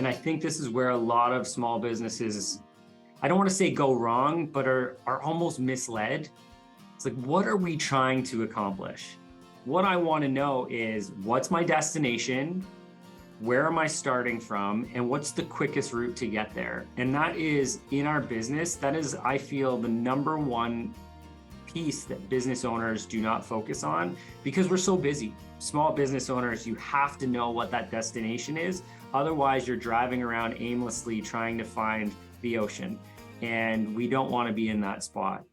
And I think this is where a lot of small businesses, I don't want to say go wrong, but are almost misled. It's like, what are we trying to accomplish? What I want to know is, what's my destination? Where am I starting from? And what's the quickest route to get there? And that is, in our business, that is, I feel, the number one piece that business owners do not focus on because we're so busy. Small business owners, you have to know what that destination is. Otherwise, you're driving around aimlessly trying to find the ocean. And we don't want to be in that spot.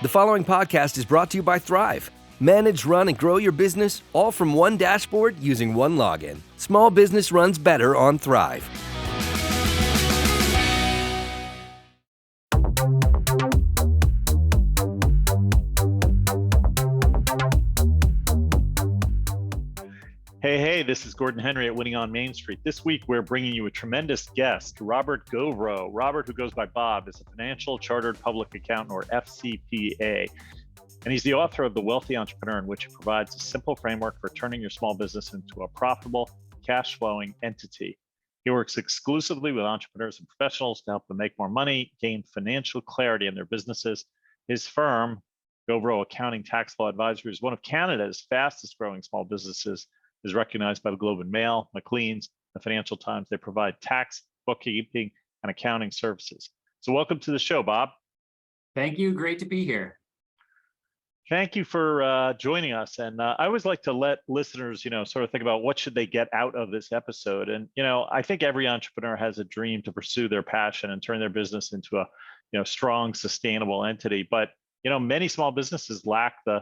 The following podcast is brought to you by Thryv. Manage, run, and grow your business all from one dashboard using one login. Small business runs better on Thryv. Hey, this is Gordon Henry at Winning on Main Street. This week, we're bringing you a tremendous guest, Robert Gauvreau. Robert, who goes by Bob, is a financial chartered public accountant, or FCPA. And he's the author of The Wealthy Entrepreneur, in which he provides a simple framework for turning your small business into a profitable, cash-flowing entity. He works exclusively with entrepreneurs and professionals to help them make more money, gain financial clarity in their businesses. His firm, Gauvreau Accounting Tax Law Advisory, is one of Canada's fastest growing small businesses, is recognized by the Globe and Mail, Maclean's, the Financial Times. They provide tax, bookkeeping, and accounting services. So welcome to the show, Bob. Thank you. Great to be here. Thank you for joining us. And I always like to let listeners, sort of think about what should they get out of this episode. And, I think every entrepreneur has a dream to pursue their passion and turn their business into a, strong, sustainable entity. But, many small businesses lack the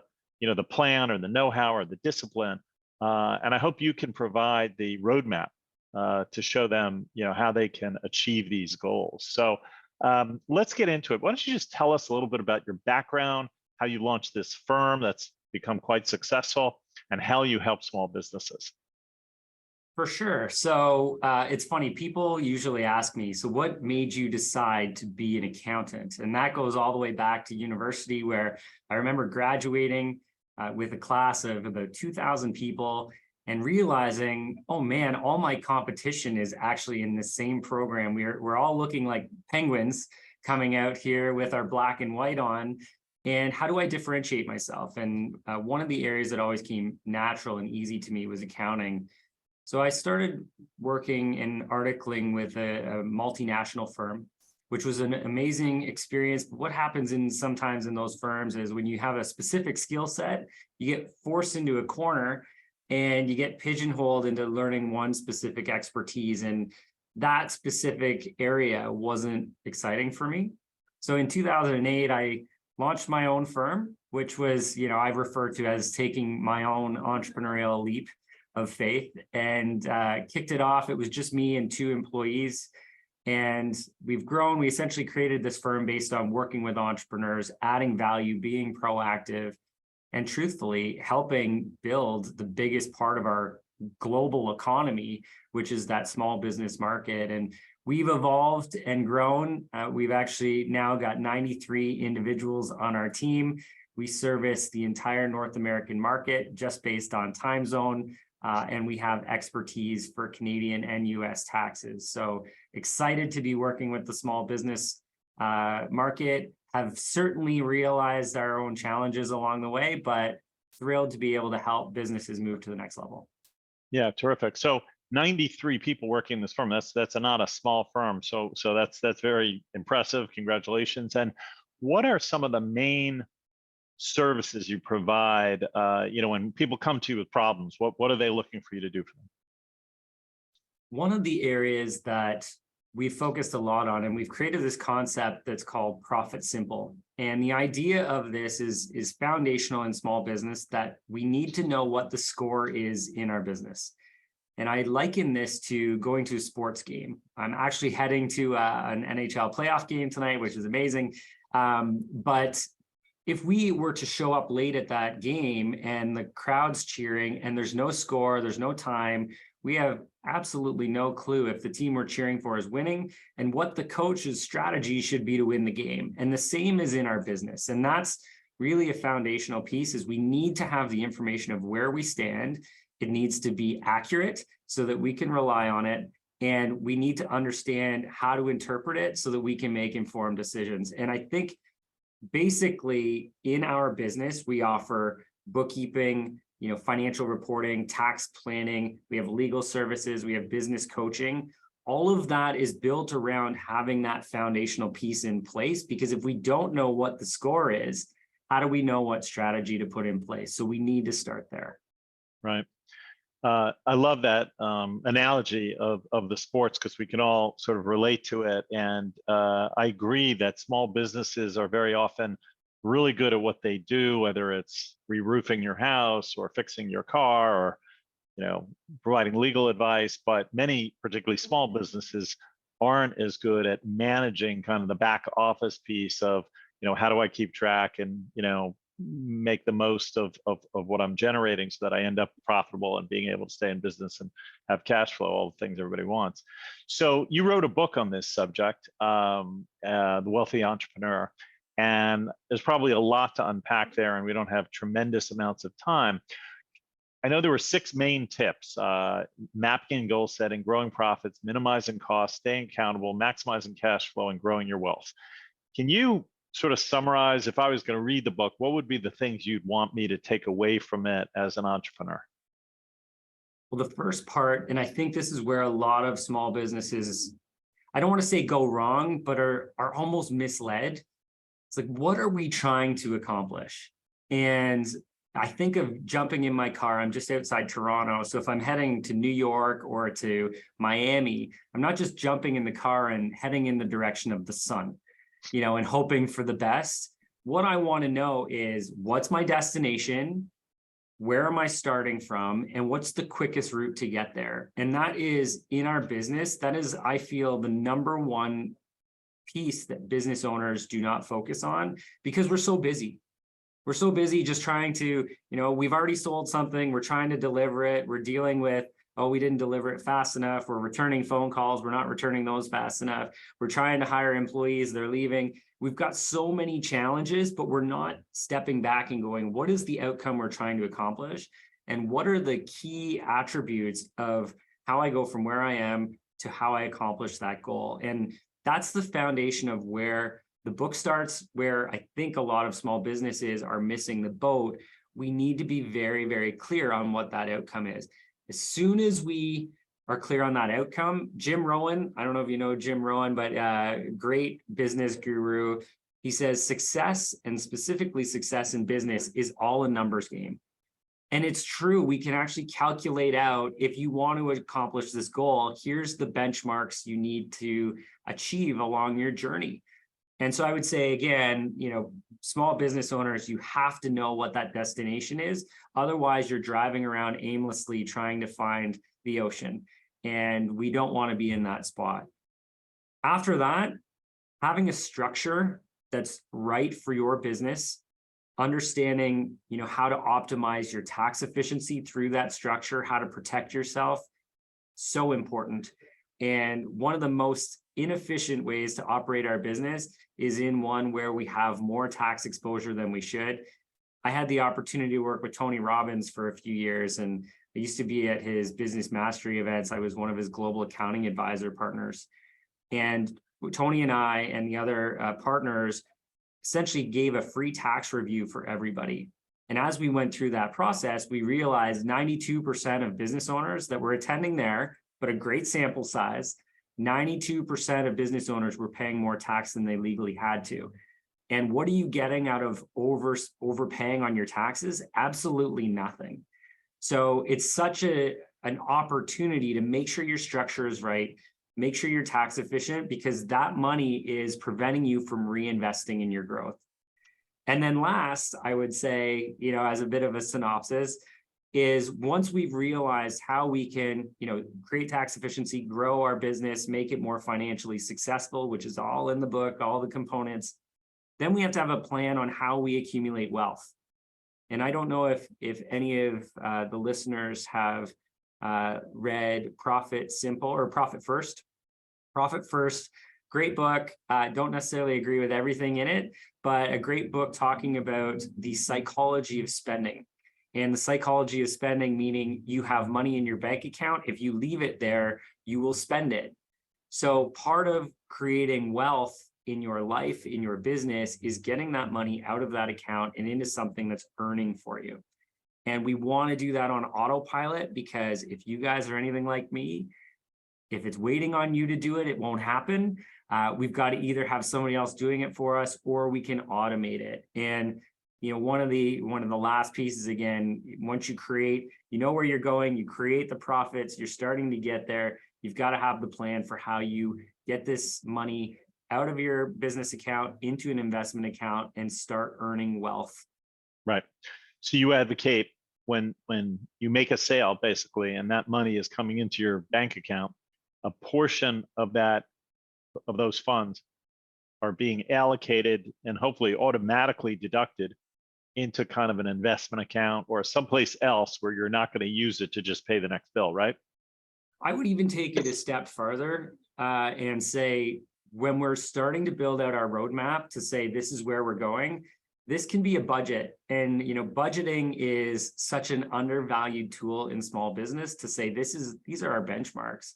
plan or the know-how or the discipline. And I hope you can provide the roadmap to show them, how they can achieve these goals. So let's get into it. Why don't you just tell us a little bit about your background, how you launched this firm that's become quite successful, and how you help small businesses? For sure. So it's funny, people usually ask me, so what made you decide to be an accountant? And that goes all the way back to university, where I remember graduating with a class of about 2,000 people and realizing, oh man, all my competition is actually in the same program. We're all looking like penguins coming out here with our black and white on. And how do I differentiate myself? And one of the areas that always came natural and easy to me was accounting. So I started working and articling with a multinational firm, which was an amazing experience. But what happens sometimes in those firms is when you have a specific skill set, you get forced into a corner and you get pigeonholed into learning one specific expertise. And that specific area wasn't exciting for me. So in 2008, I launched my own firm, which was, I refer to as taking my own entrepreneurial leap of faith, and kicked it off. It was just me and 2 employees. And we've grown. We essentially created this firm based on working with entrepreneurs, adding value, being proactive, and truthfully helping build the biggest part of our global economy, which is that small business market. And we've evolved and grown. We've actually now got 93 individuals on our team. We service the entire North American market just based on time zone. And we have expertise for Canadian and US taxes. So excited to be working with the small business market. Have certainly realized our own challenges along the way, but thrilled to be able to help businesses move to the next level. Yeah, terrific. So 93 people working in this firm. That's not a small firm. So that's very impressive. Congratulations. And what are some of the main services you provide, when people come to you with problems? What are they looking for you to do for them? One of the areas that we've focused a lot on, and we've created this concept that's called Profit Simple. And the idea of this is foundational in small business, that we need to know what the score is in our business. And I liken this to going to a sports game. I'm actually heading to an NHL playoff game tonight, which is amazing. But if we were to show up late at that game and the crowd's cheering and there's no score, there's no time, we have absolutely no clue if the team we're cheering for is winning and what the coach's strategy should be to win the game. And the same is in our business. And that's really a foundational piece, is we need to have the information of where we stand It needs to be accurate so that we can rely on it. And we need to understand how to interpret it so that we can make informed decisions. And I think basically in our business, we offer bookkeeping, financial reporting, tax planning, we have legal services, we have business coaching. All of that is built around having that foundational piece in place, because if we don't know what the score is, how do we know what strategy to put in place? So we need to start there. Right. I love that analogy of the sports, because we can all sort of relate to it. And I agree that small businesses are very often really good at what they do, whether it's re-roofing your house or fixing your car or providing legal advice. But many, particularly small businesses, aren't as good at managing kind of the back office piece of how do I keep track and make the most of what I'm generating so that I end up profitable and being able to stay in business and have cash flow, all the things everybody wants. So you wrote a book on this subject, The Wealthy Entrepreneur, and there's probably a lot to unpack there, and we don't have tremendous amounts of time. I know there were 6 main tips: mapping and goal setting, growing profits, minimizing costs, staying accountable, maximizing cash flow, and growing your wealth. Can you sort of summarize, if I was going to read the book, what would be the things you'd want me to take away from it as an entrepreneur? Well, the first part, and I think this is where a lot of small businesses, I don't want to say go wrong, but are almost misled. It's like, what are we trying to accomplish? And I think of jumping in my car. I'm just outside Toronto. So if I'm heading to New York or to Miami, I'm not just jumping in the car and heading in the direction of the sun, and hoping for the best. What I want to know is, what's my destination? Where am I starting from? And what's the quickest route to get there? And that is, in our business, that is, I feel, the number one piece that business owners do not focus on, because we're so busy. We're so busy just trying to, we've already sold something, we're trying to deliver it, we're dealing with, oh, we didn't deliver it fast enough, we're returning phone calls, we're not returning those fast enough, we're trying to hire employees, they're leaving. We've got so many challenges, but we're not stepping back and going, what is the outcome we're trying to accomplish? And what are the key attributes of how I go from where I am to how I accomplish that goal? And that's the foundation of where the book starts, where I think a lot of small businesses are missing the boat. We need to be very, very clear on what that outcome is. As soon as we are clear on that outcome, Jim Rohn, I don't know if you know Jim Rohn, but great business guru, he says success, and specifically success in business, is all a numbers game. And it's true. We can actually calculate out, if you want to accomplish this goal, here's the benchmarks you need to achieve along your journey. And so I would say, again, small business owners, you have to know what that destination is. Otherwise, you're driving around aimlessly trying to find the ocean. And we don't want to be in that spot. After that, having a structure that's right for your business, understanding, how to optimize your tax efficiency through that structure, how to protect yourself, so important. And one of the most inefficient ways to operate our business is in one where we have more tax exposure than we should. I had the opportunity to work with Tony Robbins for a few years, and I used to be at his business mastery events. I was one of his global accounting advisor partners. And Tony and I and the other partners essentially gave a free tax review for everybody. And as we went through that process, we realized 92% of business owners that were attending there, but a great sample size, 92% of business owners were paying more tax than they legally had to. And what are you getting out of overpaying on your taxes? Absolutely nothing. So it's such an opportunity to make sure your structure is right, make sure you're tax efficient, because that money is preventing you from reinvesting in your growth. And then last, I would say, as a bit of a synopsis, is once we've realized how we can, create tax efficiency, grow our business, make it more financially successful, which is all in the book, all the components, then we have to have a plan on how we accumulate wealth. And I don't know if any of the listeners have read Profit Simple or Profit First. Profit First, great book. Don't necessarily agree with everything in it, but a great book talking about the psychology of spending. And the psychology of spending, meaning you have money in your bank account. If you leave it there, you will spend it. So part of creating wealth in your life, in your business, is getting that money out of that account and into something that's earning for you. And we want to do that on autopilot, because if you guys are anything like me, if it's waiting on you to do it, it won't happen. We've got to either have somebody else doing it for us, or we can automate it. And one of the last pieces, again, once you create, you know where you're going, you create the profits, you're starting to get there. You've got to have the plan for how you get this money out of your business account into an investment account and start earning wealth. Right. So you advocate when you make a sale, basically, and that money is coming into your bank account, a portion of those funds are being allocated and hopefully automatically deducted into kind of an investment account or someplace else where you're not going to use it to just pay the next bill, right? I would even take it a step further and say, when we're starting to build out our roadmap to say, this is where we're going, this can be a budget. And, budgeting is such an undervalued tool in small business to say, these are our benchmarks.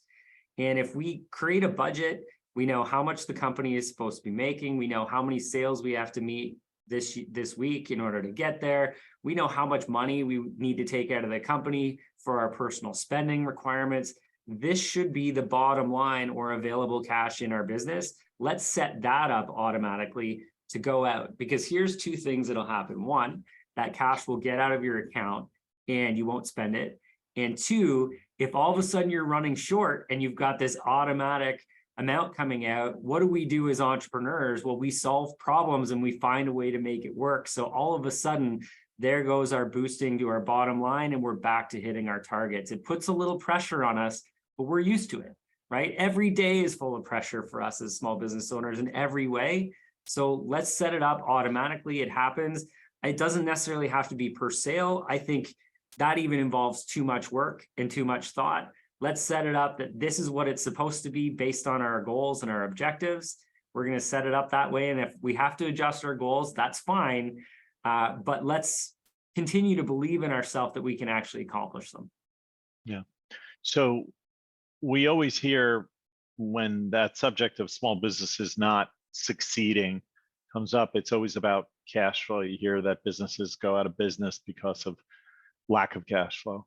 And if we create a budget, we know how much the company is supposed to be making. We know how many sales we have to meet this week in order to get there. We know how much money we need to take out of the company for our personal spending requirements. This should be the bottom line or available cash in our business. Let's set that up automatically to go out, because here's two things that'll happen. One, that cash will get out of your account and you won't spend it. And two, if all of a sudden you're running short and you've got this automatic amount coming out, what do we do as entrepreneurs? Well, we solve problems and we find a way to make it work. So all of a sudden, there goes our boosting to our bottom line, and we're back to hitting our targets. It puts a little pressure on us, but we're used to it, right? Every day is full of pressure for us as small business owners in every way. So let's set it up automatically. It happens. It doesn't necessarily have to be per sale. I think that even involves too much work and too much thought. Let's set it up that this is what it's supposed to be based on our goals and our objectives. We're going to set it up that way. And if we have to adjust our goals, that's fine. But let's continue to believe in ourselves that we can actually accomplish them. Yeah. So we always hear when that subject of small businesses not succeeding comes up, it's always about cash flow. You hear that businesses go out of business because of lack of cash flow.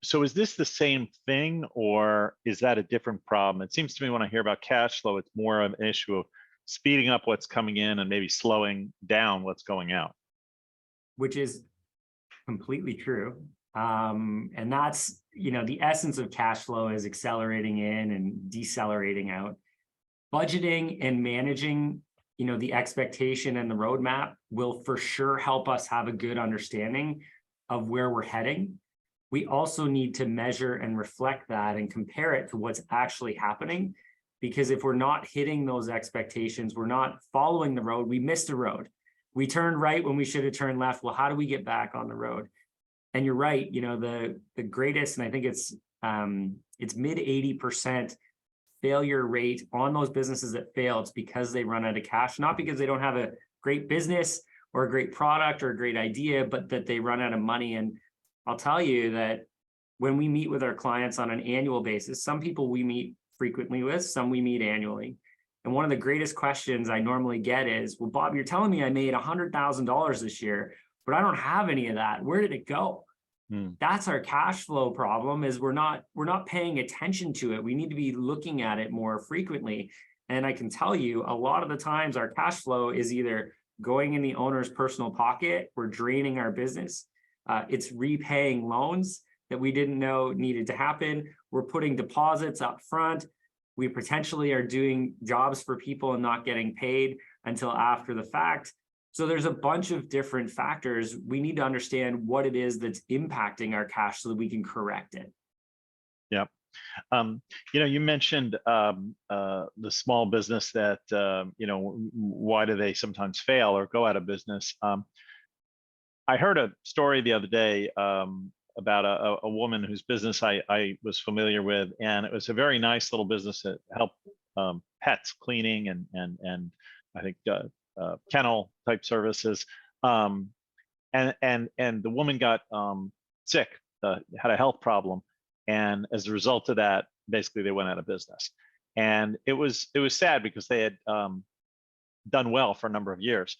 So is this the same thing, or is that a different problem? It seems to me when I hear about cash flow, it's more of an issue of speeding up what's coming in and maybe slowing down what's going out. Which is completely true. And that's, the essence of cash flow is accelerating in and decelerating out. Budgeting and managing, the expectation and the roadmap will for sure help us have a good understanding of where we're heading. We also need to measure and reflect that and compare it to what's actually happening. Because if we're not hitting those expectations, we're not following the road, we missed a road. We turned right when we should have turned left. Well, how do we get back on the road? And you're right, the greatest, and I think it's mid 80% failure rate on those businesses that fail. It's because they run out of cash, not because they don't have a great business or a great product or a great idea, but that they run out of money. And I'll tell you that when we meet with our clients on an annual basis, some people we meet frequently with, some we meet annually. And one of the greatest questions I normally get is, well, Bob, you're telling me I made $100,000 this year, but I don't have any of that. Where did it go? That's our cash flow problem, is we're not paying attention to it. We need to be looking at it more frequently. And I can tell you, a lot of the times our cash flow is either going in the owner's personal pocket, we're draining our business. It's repaying loans that we didn't know needed to happen. We're putting deposits up front. We potentially are doing jobs for people and not getting paid until after the fact. So there's a bunch of different factors. We need to understand what it is that's impacting our cash so that we can correct it. Yeah. You mentioned the small business that, why do they sometimes fail or go out of business? I heard a story the other day about a woman whose business I was familiar with, and it was a very nice little business that helped pets, cleaning and I think kennel type services. and the woman got sick, had a health problem, and as a result of that, basically they went out of business. And it was sad because they had done well for a number of years.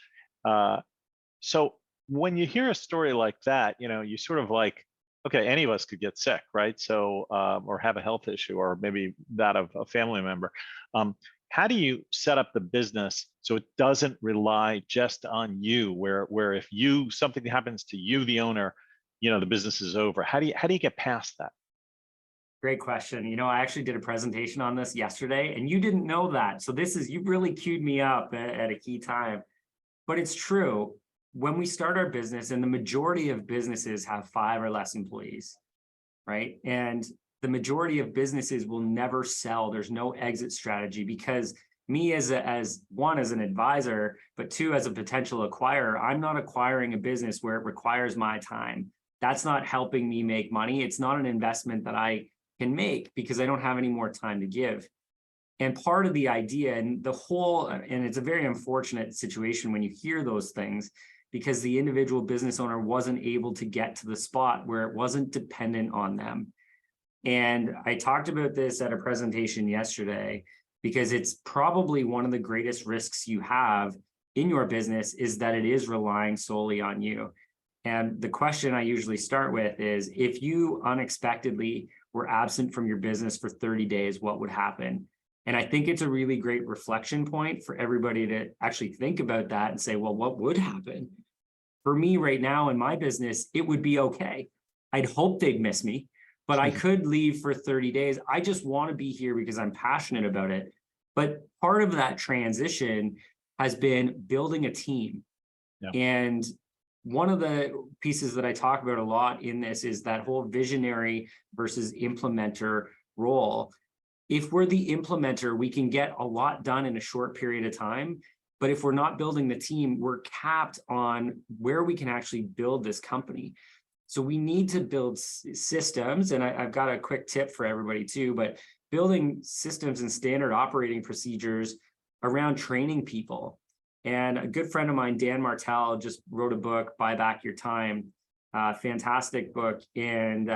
So when you hear a story like that, you sort of like, okay, any of us could get sick, right? So or have a health issue, or maybe that of a family member. How do you set up the business so it doesn't rely just on you, where if something happens to you, the owner, the business is over? How do you get past that? Great question. I actually did a presentation on this yesterday, and you didn't know that. So you've really queued me up at a key time. But it's true. When we start our business, and the majority of businesses have 5 or less employees, right? And the majority of businesses will never sell. There's no exit strategy, because me as an advisor, but 2, as a potential acquirer, I'm not acquiring a business where it requires my time. That's not helping me make money. It's not an investment that I can make because I don't have any more time to give. And part of the idea and it's a very unfortunate situation when you hear those things, because the individual business owner wasn't able to get to the spot where it wasn't dependent on them. And I talked about this at a presentation yesterday, because it's probably one of the greatest risks you have in your business, is that it is relying solely on you. And the question I usually start with is, if you unexpectedly were absent from your business for 30 days, what would happen? And I think it's a really great reflection point for everybody to actually think about that and say, well, what would happen? For me right now in my business, it would be okay. I'd hope they'd miss me, but I could leave for 30 days. I just want to be here because I'm passionate about it. But part of that transition has been building a team. Yeah. And one of the pieces that I talk about a lot in this is that whole visionary versus implementer role. If we're the implementer, we can get a lot done in a short period of time. But if we're not building the team, we're capped on where we can actually build this company. So we need to build systems. And I've got a quick tip for everybody too, but building systems and standard operating procedures around training people. And a good friend of mine, Dan Martell, just wrote a book, Buy Back Your Time, fantastic book. And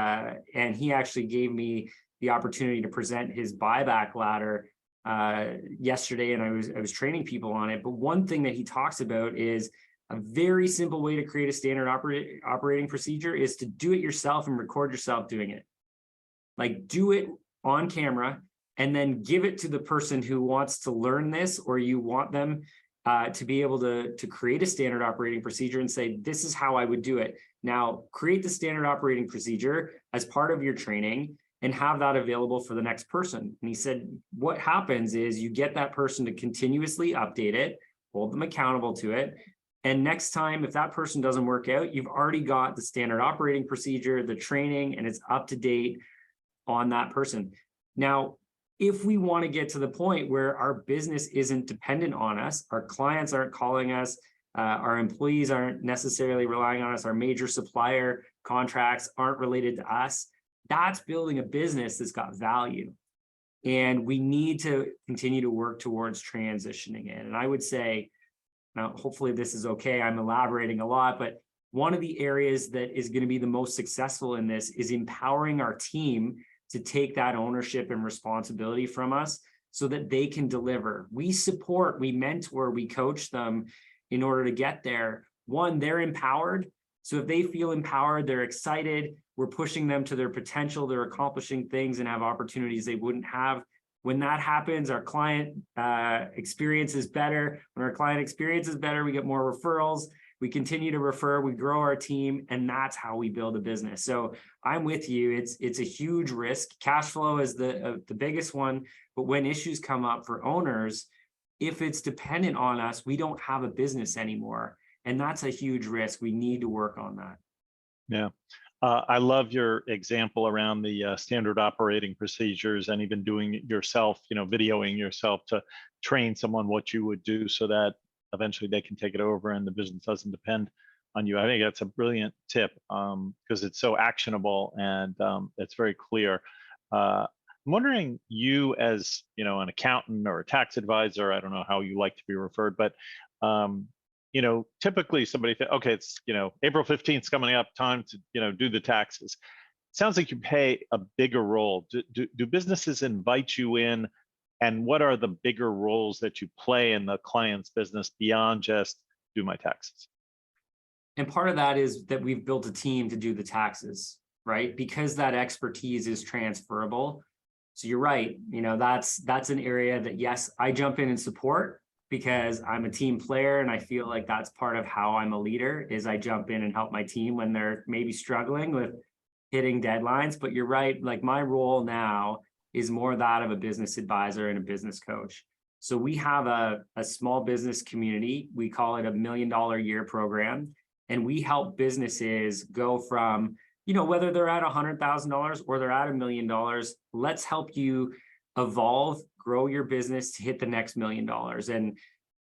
he actually gave me the opportunity to present his buyback ladder yesterday, and I was training people on it. But one thing that he talks about is a very simple way to create a standard operating procedure is to do it yourself and record yourself doing it. Like, do it on camera and then give it to the person who wants to learn this, or you want them to be able to create a standard operating procedure and say, this is how I would do it. Now, create the standard operating procedure as part of your training and have that available for the next person. And he said, what happens is you get that person to continuously update it, hold them accountable to it. And next time, if that person doesn't work out, you've already got the standard operating procedure, the training, and it's up to date on that person. Now, if we want to get to the point where our business isn't dependent on us, our clients aren't calling us, our employees aren't necessarily relying on us, our major supplier contracts aren't related to us, that's building a business that's got value. And we need to continue to work towards transitioning it. And I would say, now, hopefully this is okay, I'm elaborating a lot, but one of the areas that is going to be the most successful in this is empowering our team to take that ownership and responsibility from us so that they can deliver. We support, we mentor, we coach them in order to get there. One, they're empowered. So if they feel empowered, they're excited, we're pushing them to their potential, they're accomplishing things and have opportunities they wouldn't have. When that happens, our client experience is better. When our client experience is better, we get more referrals. We continue to refer, we grow our team, and that's how we build a business. So I'm with you. It's a huge risk. Cash flow is the biggest one, but when issues come up for owners, if it's dependent on us, we don't have a business anymore. And that's a huge risk. We need to work on that. Yeah. I love your example around the standard operating procedures and even doing it yourself, videoing yourself to train someone what you would do so that eventually they can take it over and the business doesn't depend on you. I think that's a brilliant tip because it's so actionable and it's very clear. I'm wondering, you as an accountant or a tax advisor, I don't know how you like to be referred, but typically somebody okay, it's April 15th is coming up, time to do the taxes. Sounds like you play a bigger role. Do businesses invite you in, and what are the bigger roles that you play in the client's business beyond just do my taxes? And part of that is that we've built a team to do the taxes, right? Because that expertise is transferable. So you're right. That's an area that, yes, I jump in and support because I'm a team player. And I feel like that's part of how I'm a leader is I jump in and help my team when they're maybe struggling with hitting deadlines. But you're right. Like my role now is more that of a business advisor and a business coach. So we have a small business community. We call it $1 million a year program. And we help businesses go from, whether they're at $100,000 or they're at $1 million, let's help you evolve, grow your business to hit the next $1 million. And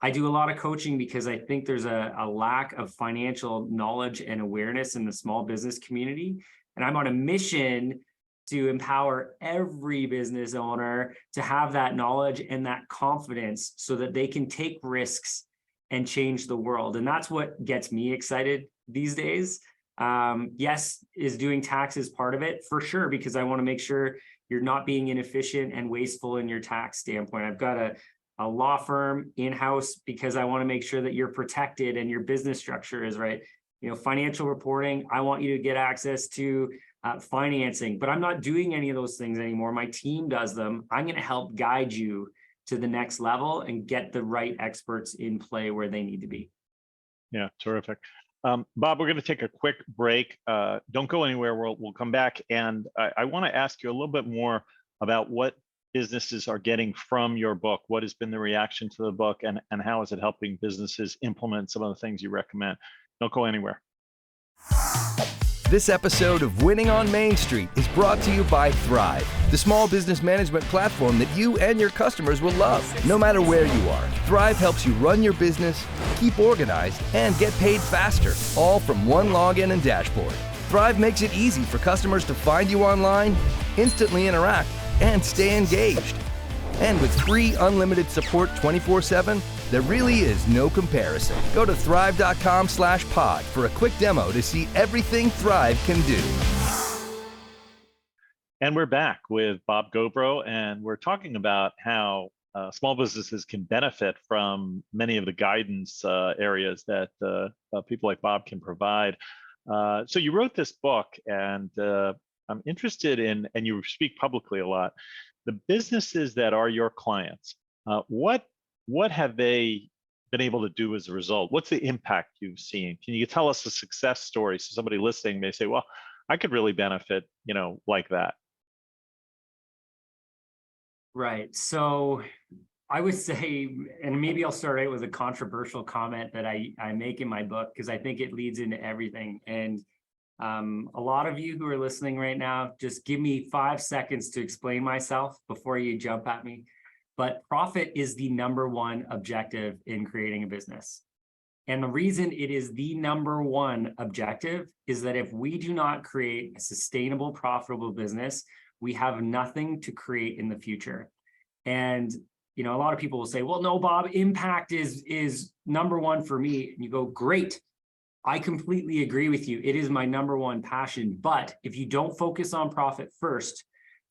I do a lot of coaching because I think there's a lack of financial knowledge and awareness in the small business community. And I'm on a mission to empower every business owner to have that knowledge and that confidence so that they can take risks and change the world. And that's what gets me excited these days. Yes, is doing taxes part of it? For sure, because I want to make sure you're not being inefficient and wasteful in your tax standpoint. I've got a law firm in-house because I want to make sure that you're protected and your business structure is right. Financial reporting, I want you to get access to financing, but I'm not doing any of those things anymore. My team does them. I'm going to help guide you to the next level and get the right experts in play where they need to be. Yeah, terrific. Bob, we're going to take a quick break. Don't go anywhere. We'll come back. And I want to ask you a little bit more about what businesses are getting from your book. What has been the reaction to the book, and how is it helping businesses implement some of the things you recommend? Don't go anywhere. This episode of Winning on Main Street is brought to you by Thryv, the small business management platform that you and your customers will love, no matter where you are. Thryv helps you run your business, keep organized, and get paid faster, all from one login and dashboard. Thryv makes it easy for customers to find you online, instantly interact, and stay engaged. And with free unlimited support 24/7, there really is no comparison. Go to thryv.com/pod for a quick demo to see everything Thryv can do. And we're back with Bob Gauvreau, and we're talking about how small businesses can benefit from many of the guidance areas that people like Bob can provide. So you wrote this book, and I'm interested in, and you speak publicly a lot, the businesses that are your clients. What have they been able to do as a result? What's the impact you've seen? Can you tell us a success story? So somebody listening may say, well, I could really benefit, like that. Right. So I would say, and maybe I'll start out with a controversial comment that I make in my book, because I think it leads into everything. And a lot of you who are listening right now, just give me 5 seconds to explain myself before you jump at me. But profit is the number one objective in creating a business. And the reason it is the number one objective is that if we do not create a sustainable, profitable business, we have nothing to create in the future. And, a lot of people will say, well, no, Bob, impact is number one for me. And you go, great. I completely agree with you. It is my number one passion. But if you don't focus on profit first,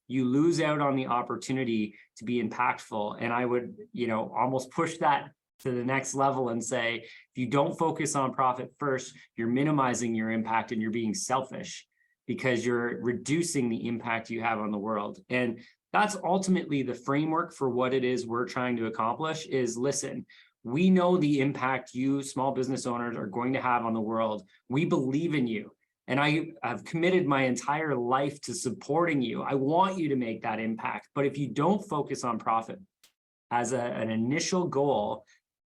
you lose out on the opportunity to be impactful. And I would, almost push that to the next level and say, if you don't focus on profit first, you're minimizing your impact and you're being selfish because you're reducing the impact you have on the world. And that's ultimately the framework for what it is we're trying to accomplish is, listen, we know the impact you small business owners are going to have on the world. We believe in you. And I have committed my entire life to supporting you. I want you to make that impact. But if you don't focus on profit as an initial goal,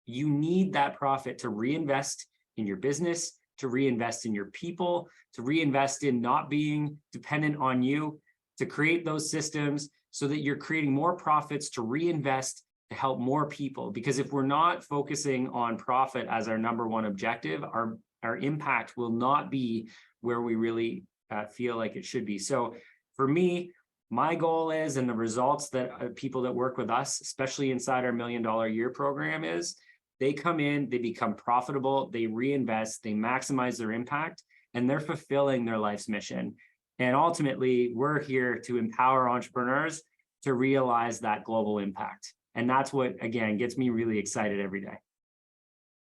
you need that profit to reinvest in your business, to reinvest in your people, to reinvest in not being dependent on you, to create those systems so that you're creating more profits to reinvest to help more people. Because if we're not focusing on profit as our number one objective, our impact will not be where we really feel like it should be. So for me, my goal is, and the results that people that work with us, especially inside our $1 million a year program, is They come in, they become profitable, they reinvest, they maximize their impact, and they're fulfilling their life's mission. And ultimately, we're here to empower entrepreneurs to realize that global impact. And that's what, again, gets me really excited every day.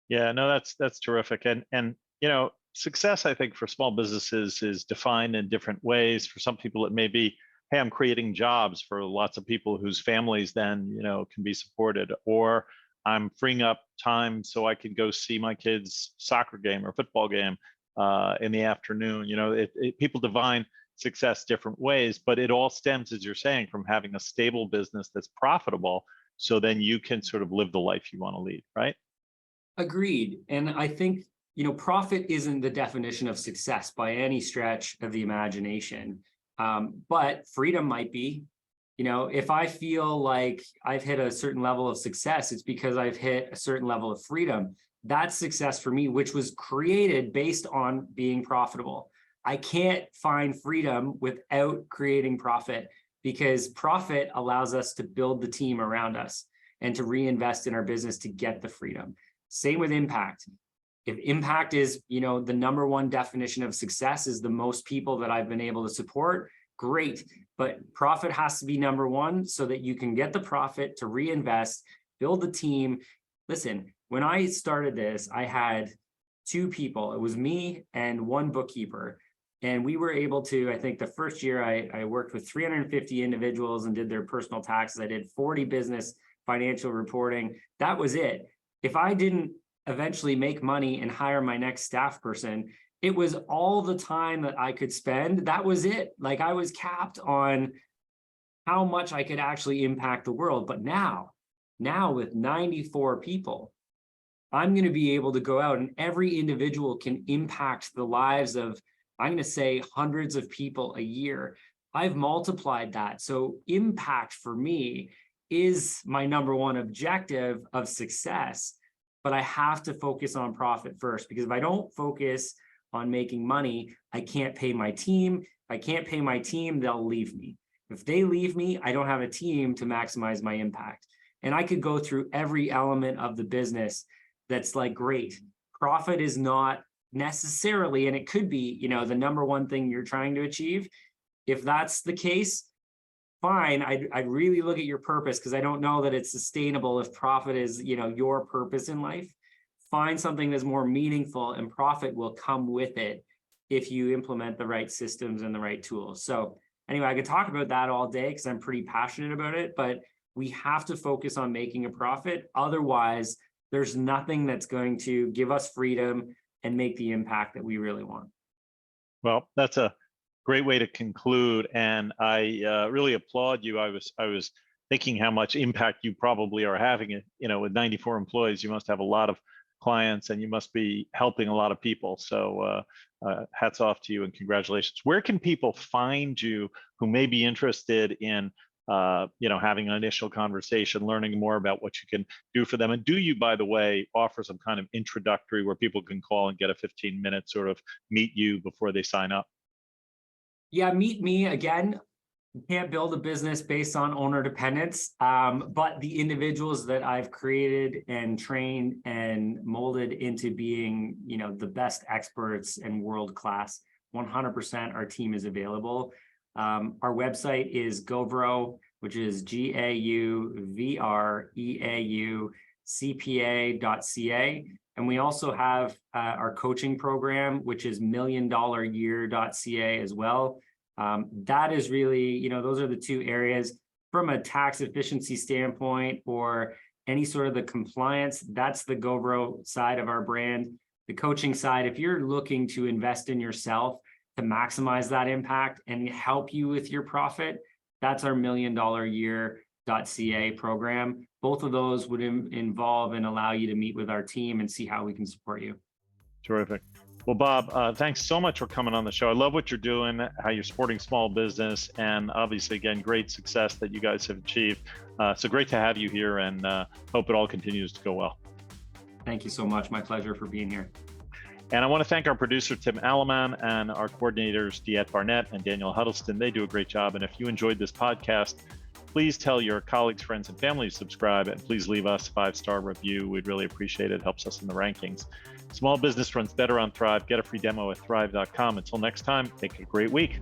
Yeah, no, that's terrific. And success, I think, for small businesses is defined in different ways. For some people, it may be, hey, I'm creating jobs for lots of people whose families then, can be supported, or I'm freeing up time so I can go see my kids' soccer game or football game in the afternoon. People define success different ways, but it all stems, as you're saying, from having a stable business that's profitable. So then you can sort of live the life you want to lead, right? Agreed. And I think, profit isn't the definition of success by any stretch of the imagination. But freedom might be. If I feel like I've hit a certain level of success, it's because I've hit a certain level of freedom. That's success for me, which was created based on being profitable. I can't find freedom without creating profit, because profit allows us to build the team around us and to reinvest in our business to get the freedom. Same with impact. If impact is, the number one definition of success is the most people that I've been able to support, great. But profit has to be number one so that you can get the profit to reinvest, build the team. Listen, when I started this, I had 2 people. It was me and 1 bookkeeper. And we were able to, I think the first year I worked with 350 individuals and did their personal taxes. I did 40 business financial reporting. That was it. If I didn't eventually make money and hire my next staff person, it was all the time that I could spend. That was it. Like, I was capped on how much I could actually impact the world. But now with 94 people, I'm going to be able to go out and every individual can impact the lives of, I'm going to say, hundreds of people a year. I've multiplied that. So impact for me is my number one objective of success, but I have to focus on profit first, because if I don't focus on making money, I can't pay my team. If I can't pay my team, they'll leave me. If they leave me, I don't have a team to maximize my impact. And I could go through every element of the business that's like, great, profit is not necessarily, and it could be, the number one thing you're trying to achieve. If that's the case, fine, I'd really look at your purpose, because I don't know that it's sustainable if profit is, your purpose in life. Find something that's more meaningful, and profit will come with it if you implement the right systems and the right tools. So anyway, I could talk about that all day because I'm pretty passionate about it, but we have to focus on making a profit. Otherwise, there's nothing that's going to give us freedom and make the impact that we really want. Well, that's a great way to conclude, and I really applaud you. I was thinking how much impact you probably are having. With 94 employees, you must have a lot of clients, and you must be helping a lot of people. So hats off to you and congratulations. Where can people find you who may be interested in having an initial conversation, learning more about what you can do for them? And do you, by the way, offer some kind of introductory where people can call and get a 15-minute sort of meet you before they sign up? Yeah, meet me. Again, you can't build a business based on owner dependence, but the individuals that I've created and trained and molded into being, the best experts and world-class, 100% our team is available. Our website is Gauvreau, which is GAUVREAUCPA.ca. And we also have our coaching program, which is milliondollaryear.ca as well. That is really, those are the 2 areas from a tax efficiency standpoint or any sort of the compliance. That's the Gauvreau side of our brand. The coaching side, if you're looking to invest in yourself to maximize that impact and help you with your profit, that's our milliondollaryear.ca program. Both of those would involve and allow you to meet with our team and see how we can support you. Terrific. Well, Bob, thanks so much for coming on the show. I love what you're doing, how you're supporting small business, and obviously, again, great success that you guys have achieved. So great to have you here, and hope it all continues to go well. Thank you so much. My pleasure for being here. And I want to thank our producer, Tim Alleman, and our coordinators, DeEtte Barnett and Daniel Huddleston. They do a great job. And if you enjoyed this podcast, Please tell your colleagues, friends, and family to subscribe, and please leave us a 5-star review. We'd really appreciate it. It helps us in the rankings. Small business runs better on Thryv. Get a free demo at thryv.com. Until next time, make it a great week.